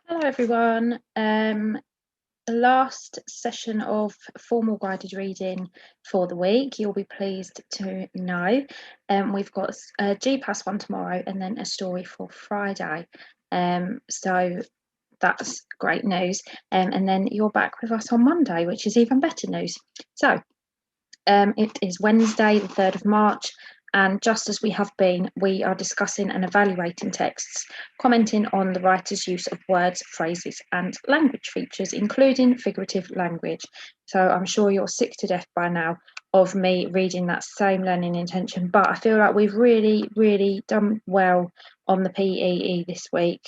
Hello everyone. The last session of formal guided reading for the week, you'll be pleased to know. We've got a GPAS one tomorrow and then a story for Friday. So that's great news. And then you're back with us on Monday, which is even better news. So it is Wednesday, the 3rd of March. And just as we have been, we are discussing and evaluating texts, commenting on the writer's use of words, phrases, and language features, including figurative language. So I'm sure you're sick to death by now of me reading that same learning intention, but I feel like we've really done well on the PEE this week.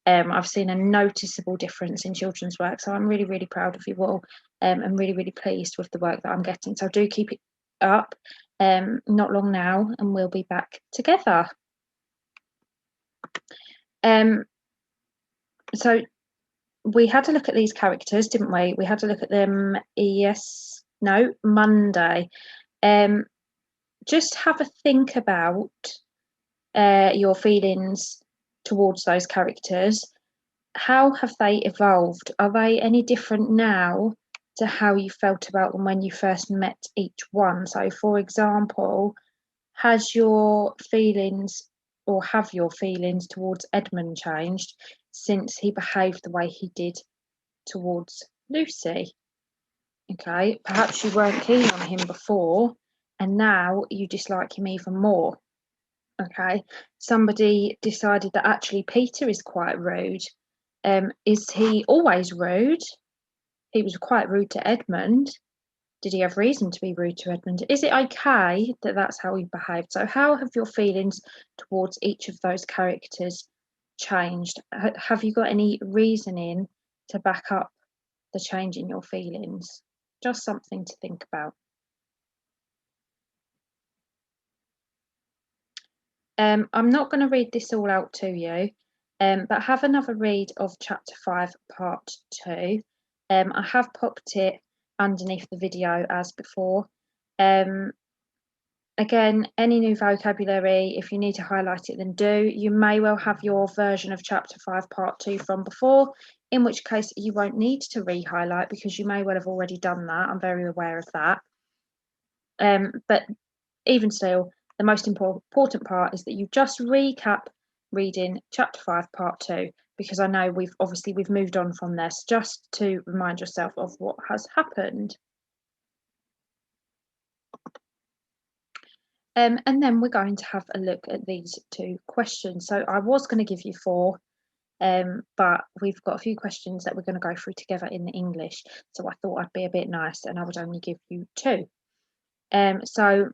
I've seen a noticeable difference in children's work, so I'm really proud of you all. I'm really pleased with the work that I'm getting. So do keep it up. Not long now, and we'll be back together. So we had a look at these characters, didn't we? We had a look at them. Monday. Just have a think about your feelings towards those characters. How have they evolved? Are they any different now to how you felt about them when you first met each one? So, for example, has your feelings or have your feelings towards Edmund changed since he behaved the way he did towards Lucy? Okay, perhaps you weren't keen on him before and now you dislike him even more. Okay, somebody decided that actually Peter is quite rude. Is he always rude? He was quite rude to Edmund. Did he have reason to be rude to Edmund? Is it okay that that's how he behaved? So how have your feelings towards each of those characters changed? Have you got any reasoning to back up the change in your feelings? Just something to think about. I'm not going to read this all out to you, but have another read of chapter 5, part 2. I have popped it underneath the video as before. Again, any new vocabulary, if you need to highlight it, then do. You may well have your version of chapter 5, part 2 from before, in which case you won't need to re-highlight because you may well have already done that. I'm very aware of that. But even still, the most important part is that you just recap reading chapter 5, part 2, because I know we've moved on from this, just to remind yourself of what has happened. And then we're going to have a look at these 2 questions. So I was going to give you 4, but we've got a few questions that we're going to go through together in English. So I thought I'd be a bit nice and I would only give you 2. So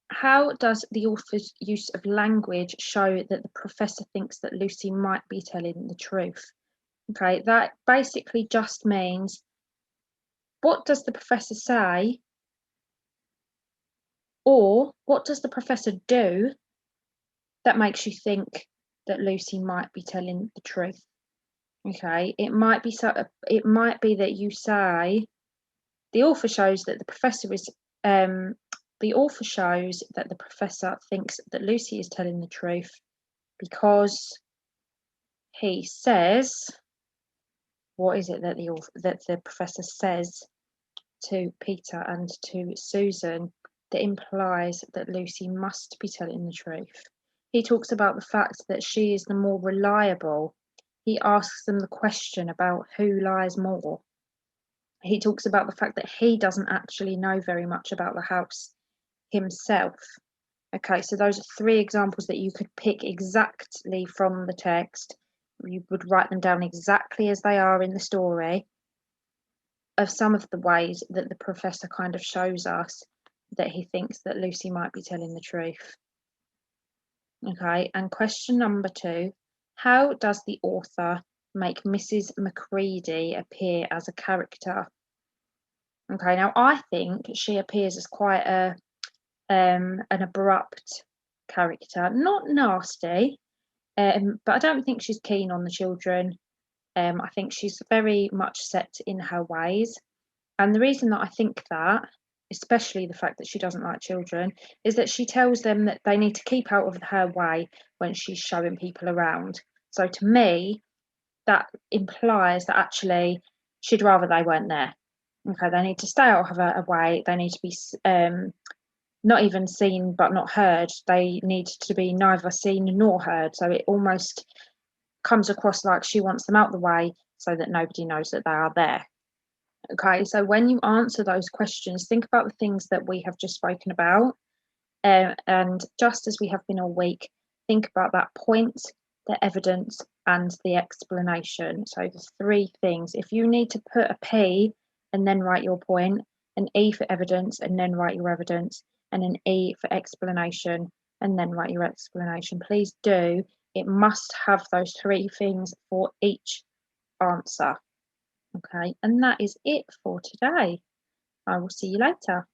how does the author's use of language show that the professor thinks that Lucy might be telling the truth? Okay, that basically just means, what does the professor say? Or what does the professor do that makes you think that Lucy might be telling the truth? Okay, it might be that you say the author shows that the professor thinks that Lucy is telling the truth because he says, what is it that the professor says to Peter and to Susan that implies that Lucy must be telling the truth? He talks about the fact that she is the more reliable. He asks them the question about who lies more. He talks about the fact that he doesn't actually know very much about the house himself. Okay, so those are 3 examples that you could pick exactly from the text. You would write them down exactly as they are in the story, of some of the ways that the professor kind of shows us that he thinks that Lucy might be telling the truth. Okay, and question number 2, how does the author make Mrs. Macready appear as a character? Okay, now I think she appears as quite an abrupt character, not nasty, but I don't think she's keen on the children. I think she's very much set in her ways. And the reason that I think that, especially the fact that she doesn't like children, is that she tells them that they need to keep out of her way when she's showing people around. So to me, that implies that actually she'd rather they weren't there. Okay, they need to stay out of her way. They need to be not even seen but not heard. They need to be neither seen nor heard. So it almost comes across like she wants them out the way so that nobody knows that they are there. Okay, so when you answer those questions, think about the things that we have just spoken about. And just as we have been all week, think about that point, the evidence, and the explanation. So the three things. If you need to put a P and then write your point, an E for evidence and then write your evidence, and an E for explanation and then write your explanation, please do. It must have those three things for each answer. Okay, and that is it for today. I will see you later.